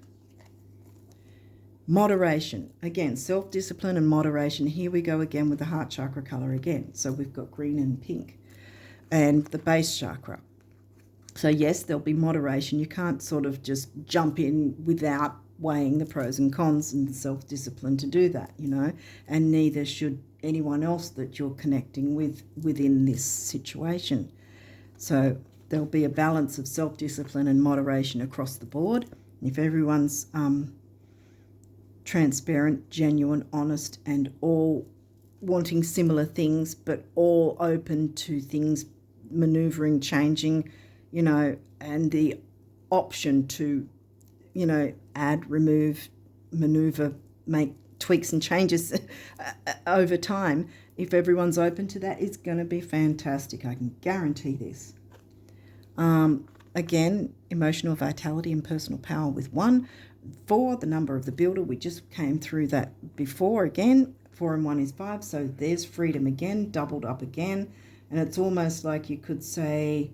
Moderation. Again, self-discipline and moderation. Here we go again with the heart chakra colour again. So we've got green and pink. And the base chakra. So yes, there'll be moderation. You can't sort of just jump in without weighing the pros and cons, and self-discipline to do that, you know, and neither should anyone else that you're connecting with within this situation. So there'll be a balance of self-discipline and moderation across the board. If everyone's transparent, genuine, honest, and all wanting similar things, but all open to things maneuvering, changing, you know, and the option to, you know, add, remove, maneuver, make tweaks and changes over time. If everyone's open to that, it's going to be fantastic. I can guarantee this. Again, emotional vitality and personal power with 1. 4, the number of the builder. We just came through that before again. 4 and 1 is 5. So there's freedom again, doubled up again. And it's almost like you could say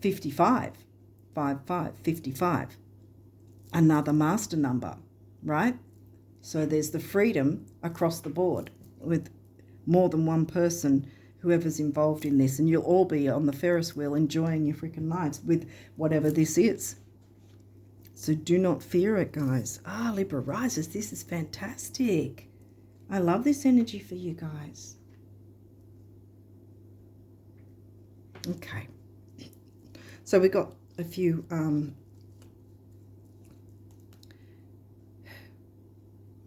55, 5, 55. Another master number, right? So there's the freedom across the board with more than one person, whoever's involved in this, and you'll all be on the Ferris wheel enjoying your freaking lives with whatever this is. So do not fear it, guys. Libra rises, this is fantastic. I love this energy for you guys. Okay. So we got a few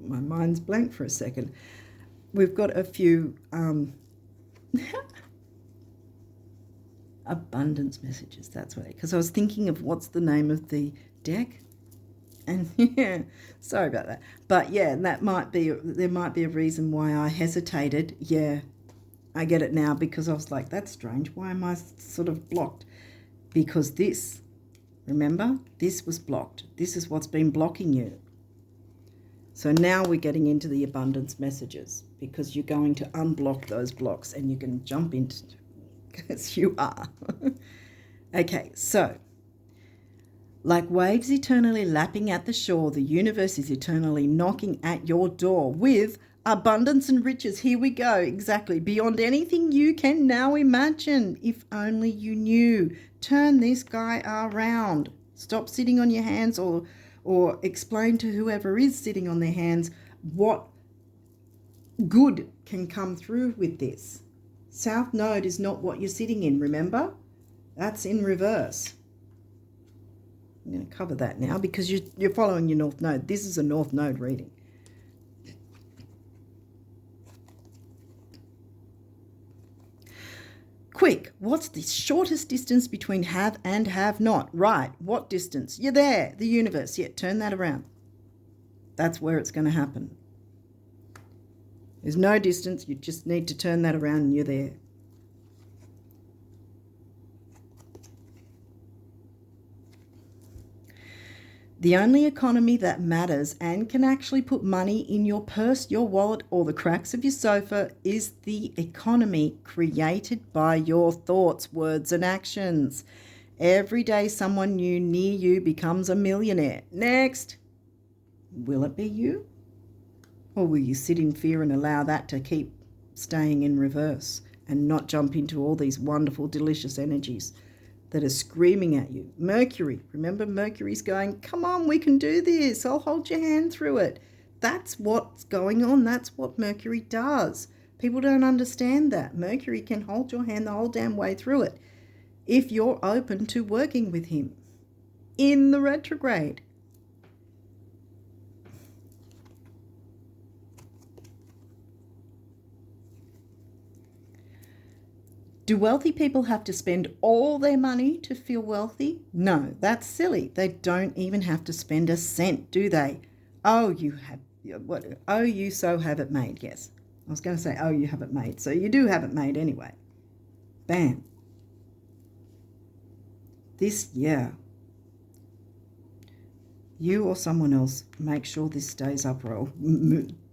my mind's blank for a second. We've got a few abundance messages, that's right, because I was thinking of what's the name of the deck, and yeah, sorry about that, but yeah, there might be a reason why I hesitated. Yeah, I get it now, because I was like, that's strange, why am I sort of blocked? Because this, remember, this was blocked. This is what's been blocking you. So now we're getting into the abundance messages, because you're going to unblock those blocks and you can jump into, because you are. Okay, so like waves eternally lapping at the shore, the universe is eternally knocking at your door with abundance and riches. Here we go. Exactly. Beyond anything you can now imagine. If only you knew. Turn this guy around. Stop sitting on your hands, or explain to whoever is sitting on their hands what good can come through with this. South Node is not what you're sitting in, remember? That's in reverse. I'm going to cover that now because you're following your North Node. This is a North Node reading. Quick, what's the shortest distance between have and have not? Right, what distance? You're there, the universe. Yeah, turn that around. That's where it's going to happen. There's no distance. You just need to turn that around and you're there. The only economy that matters and can actually put money in your purse, your wallet, or the cracks of your sofa is the economy created by your thoughts, words, and actions. Every day someone new near you becomes a millionaire. Next. Will it be you? Or will you sit in fear and allow that to keep staying in reverse and not jump into all these wonderful, delicious energies that are screaming at you? Mercury. Remember, Mercury's going, come on, we can do this. I'll hold your hand through it. That's what's going on. That's what Mercury does. People don't understand that. Mercury can hold your hand the whole damn way through it if you're open to working with him in the retrograde. Do wealthy people have to spend all their money to feel wealthy? No, that's silly. They don't even have to spend a cent, do they? Oh, you so have it made. Yes. I was going to say, oh, you have it made. So you do have it made anyway. Bam. This year, you or someone else make sure this stays upright,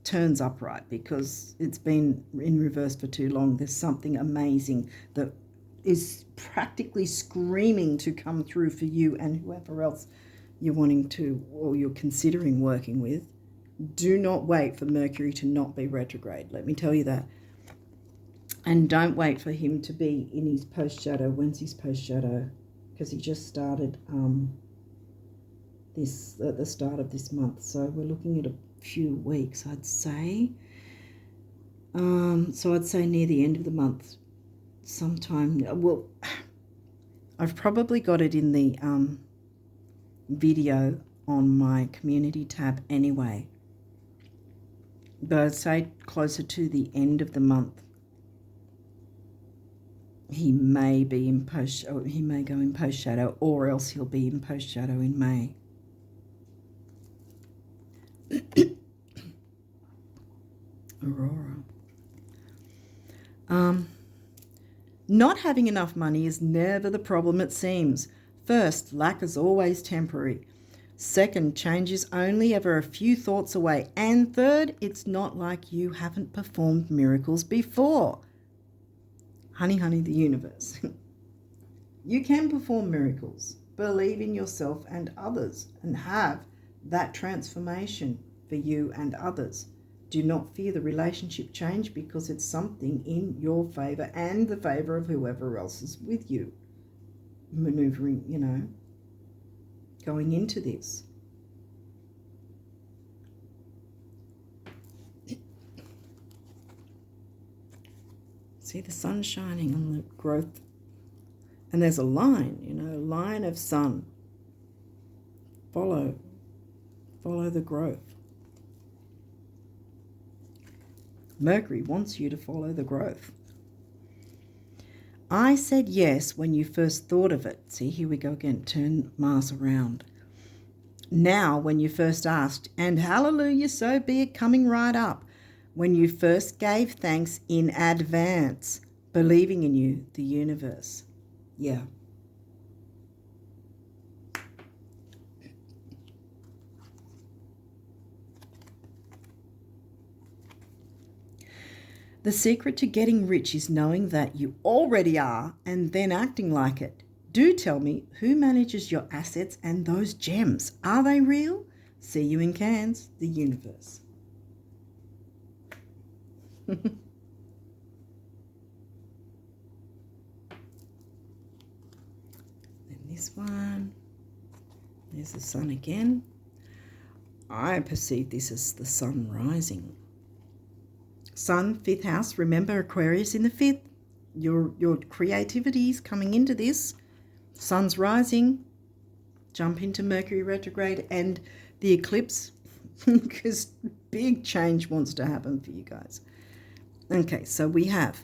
turns upright, because it's been in reverse for too long. There's something amazing that is practically screaming to come through for you and whoever else you're wanting to or you're considering working with. Do not wait for Mercury to not be retrograde. Let me tell you that. And don't wait for him to be in his post shadow. When's his post shadow? Because he just started this at the start of this month. So we're looking at a few weeks, I'd say. So I'd say near the end of the month, sometime. Well, I've probably got it in the video on my community tab anyway. But I'd say closer to the end of the month, he may be in post, or he may go in post shadow, or else he'll be in post shadow in May. Aurora. Not having enough money is never the problem it seems. First, lack is always temporary. Second, change is only ever a few thoughts away. And third, it's not like you haven't performed miracles before. Honey, honey, the universe. You can perform miracles. Believe in yourself and others and have that transformation for you and others. Do not fear the relationship change, because it's something in your favor and the favor of whoever else is with you. Maneuvering, going into this. See the sun shining on the growth. And there's a line, line of sun. Follow the growth. Mercury wants you to follow the growth. I said yes when you first thought of it. See, here we go again. Turn Mars around. Now, when you first asked, and hallelujah, so be it, coming right up. When you first gave thanks in advance, believing in you, the universe. Yeah. The secret to getting rich is knowing that you already are and then acting like it. Do tell me, who manages your assets and those gems? Are they real? See you in Cairns, the universe. Then this one. There's the sun again. I perceive this as the sun rising. Sun, 5th house. Remember, Aquarius in the 5th. Your creativity is coming into this. Sun's rising. Jump into Mercury retrograde and the eclipse, because big change wants to happen for you guys. Okay, so we have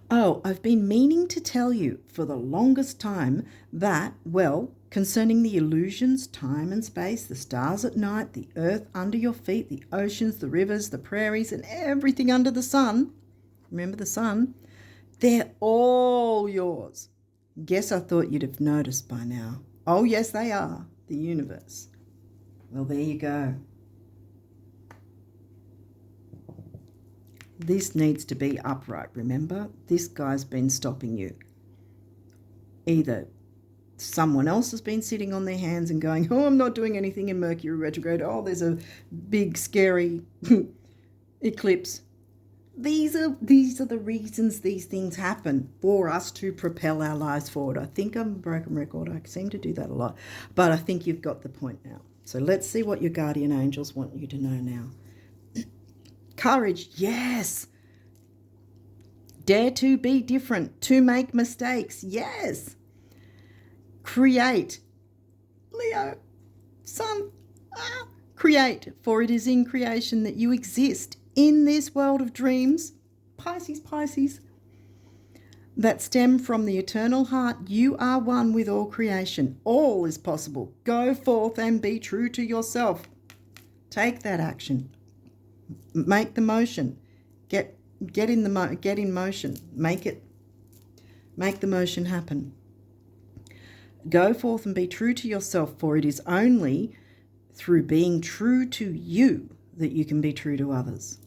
Oh, I've been meaning to tell you for the longest time that, well, concerning the illusions, time and space, the stars at night, the earth under your feet, the oceans, the rivers, the prairies, and everything under the sun. Remember the sun? They're all yours. Guess I thought you'd have noticed by now. Oh, yes, they are. The universe. Well, there you go. This needs to be upright, remember? This guy's been stopping you. Either someone else has been sitting on their hands and going, oh, I'm not doing anything in Mercury retrograde. Oh, there's a big, scary eclipse. These are the reasons these things happen, for us to propel our lives forward. I think I'm a broken record. I seem to do that a lot. But I think you've got the point now. So let's see what your guardian angels want you to know now. Courage, yes. Dare to be different, to make mistakes, yes. Create, Leo, Sun, create, for it is in creation that you exist in this world of dreams, Pisces, that stem from the eternal heart. You are one with all creation. All is possible. Go forth and be true to yourself. Take that action. Make the motion. Get in motion. Make the motion happen. Go forth and be true to yourself, for it is only through being true to you that you can be true to others.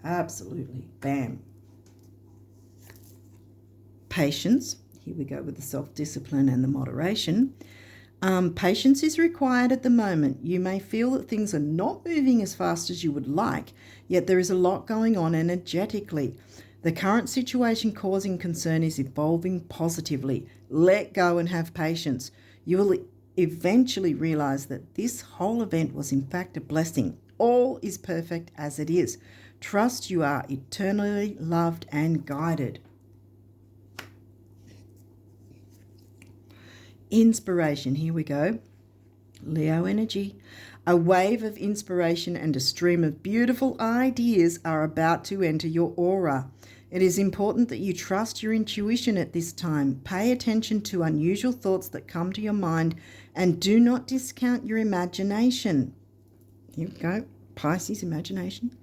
Absolutely. Bam. Patience. Here we go with the self-discipline and the moderation. Patience is required at the moment. You may feel that things are not moving as fast as you would like, yet there is a lot going on energetically. The current situation causing concern is evolving positively. Let go and have patience. You will eventually realize that this whole event was in fact a blessing. All is perfect as it is. Trust you are eternally loved and guided. Inspiration, here we go. Leo energy. A wave of inspiration and a stream of beautiful ideas are about to enter your aura. It is important that you trust your intuition at this time. Pay attention to unusual thoughts that come to your mind and do not discount your imagination. Here we go. Pisces, imagination.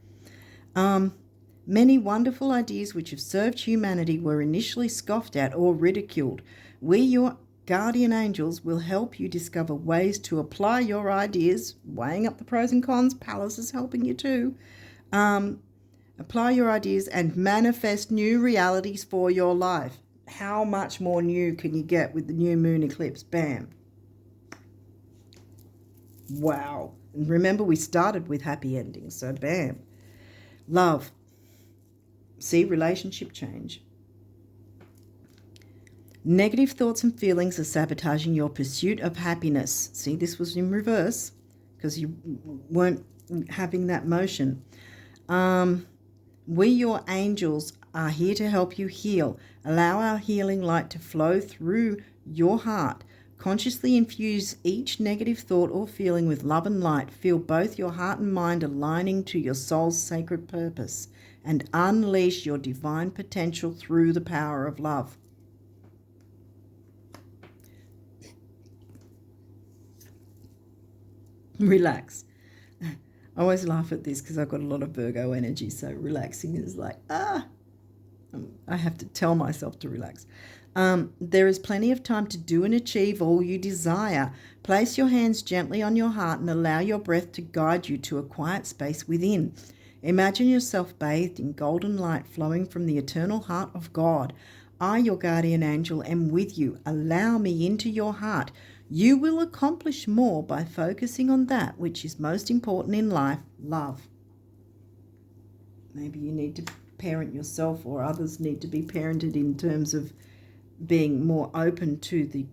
Many wonderful ideas which have served humanity were initially scoffed at or ridiculed. We, your guardian angels, will help you discover ways to apply your ideas, weighing up the pros and cons. Pallas is helping you too. Apply your ideas and manifest new realities for your life. How much more new can you get with the new moon eclipse? Bam. Wow. And remember, we started with happy endings, so bam. Love. See, relationship change. Negative thoughts and feelings are sabotaging your pursuit of happiness. See, this was in reverse because you weren't having that motion. We, your angels, are here to help you heal. Allow our healing light to flow through your heart. Consciously infuse each negative thought or feeling with love and light. Feel both your heart and mind aligning to your soul's sacred purpose and unleash your divine potential through the power of love. Relax. I always laugh at this because I've got a lot of Virgo energy, so relaxing is like, I have to tell myself to relax. There is plenty of time to do and achieve all you desire. Place your hands gently on your heart and allow your breath to guide you to a quiet space within. Imagine yourself bathed in golden light flowing from the eternal heart of God. I, your guardian angel, am with you. Allow me into your heart. You will accomplish more by focusing on that which is most important in life, love. Maybe you need to parent yourself, or others need to be parented in terms of being more open to the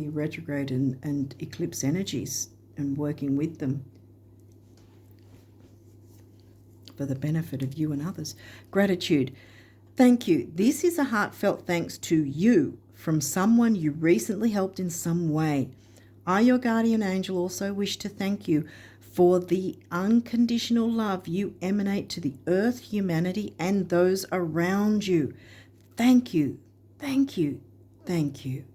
retrograde and eclipse energies and working with them for the benefit of you and others. Gratitude. Thank you. This is a heartfelt thanks to you from someone you recently helped in some way. I, your guardian angel, also wish to thank you for the unconditional love you emanate to the earth, humanity, and those around you. Thank you, thank you, thank you.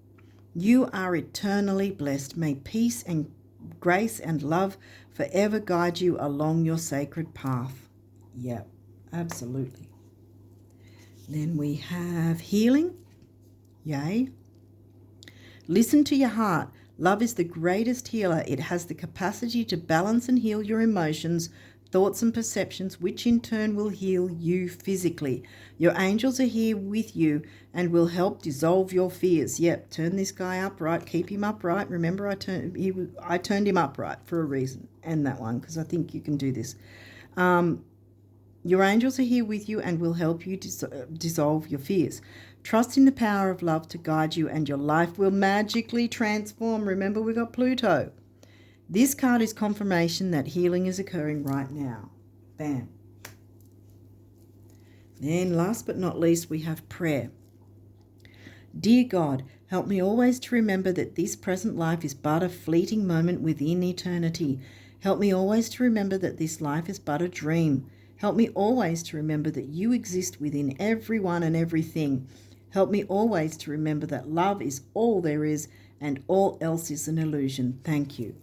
You are eternally blessed. May peace and grace and love forever guide you along your sacred path. Yeah, absolutely. Then we have healing. Yay. Listen to your heart. Love is the greatest healer. It has the capacity to balance and heal your emotions, thoughts and perceptions, which in turn will heal you physically. Your angels are here with you and will help dissolve your fears. Yep, turn this guy upright, keep him upright. Remember, I turned him upright for a reason, and that one, because I think you can do this. Your angels are here with you and will help you dissolve your fears. Trust in the power of love to guide you, and your life will magically transform. Remember, we got Pluto. This card is confirmation that healing is occurring right now. Bam. Then last but not least, we have prayer. Dear God, help me always to remember that this present life is but a fleeting moment within eternity. Help me always to remember that this life is but a dream. Help me always to remember that you exist within everyone and everything. Help me always to remember that love is all there is and all else is an illusion. Thank you.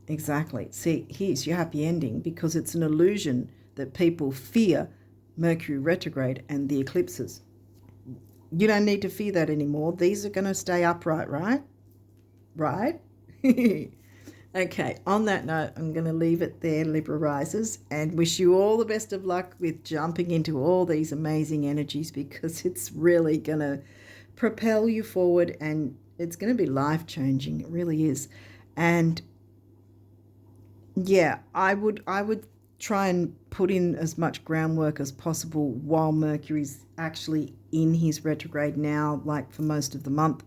Exactly. See, here's your happy ending, because it's an illusion that people fear Mercury retrograde and the eclipses. You don't need to fear that anymore. These are going to stay upright, right? Right? Okay, on that note, I'm going to leave it there, Libra risers, and wish you all the best of luck with jumping into all these amazing energies, because it's really going to propel you forward and it's going to be life-changing. It really is. And yeah, I would try and put in as much groundwork as possible while Mercury's actually in his retrograde now, like for most of the month.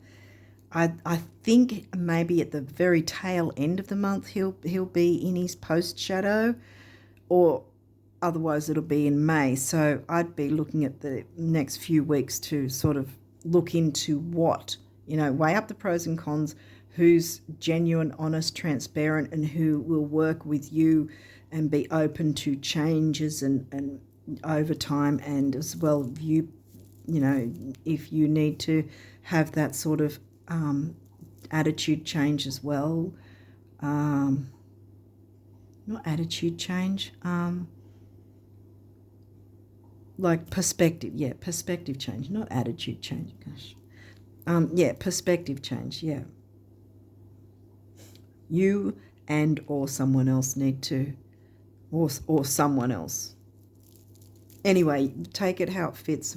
I think maybe at the very tail end of the month he'll be in his post shadow, or otherwise it'll be in May. So I'd be looking at the next few weeks to sort of look into what, weigh up the pros and cons, who's genuine, honest, transparent, and who will work with you and be open to changes and over time, and as well if you need to have that sort of attitude change as well. Not attitude change, like perspective. Yeah, perspective change, not attitude change. Gosh. Perspective change. Yeah. You and or someone else need to, or someone else. Anyway, take it how it fits.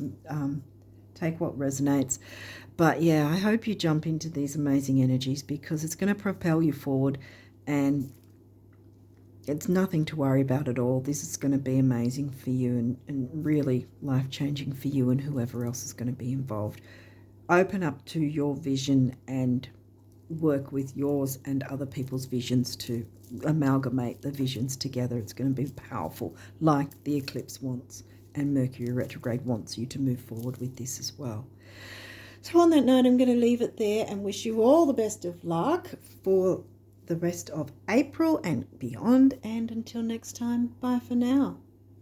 Take what resonates. But yeah, I hope you jump into these amazing energies, because it's going to propel you forward, and it's nothing to worry about at all. This is going to be amazing for you, and really life-changing for you and whoever else is going to be involved. Open up to your vision and work with yours and other people's visions to amalgamate the visions together. It's going to be powerful, like the eclipse wants, and Mercury retrograde wants you to move forward with this as well. So on that note, I'm going to leave it there and wish you all the best of luck for the rest of April and beyond. And until next time, bye for now.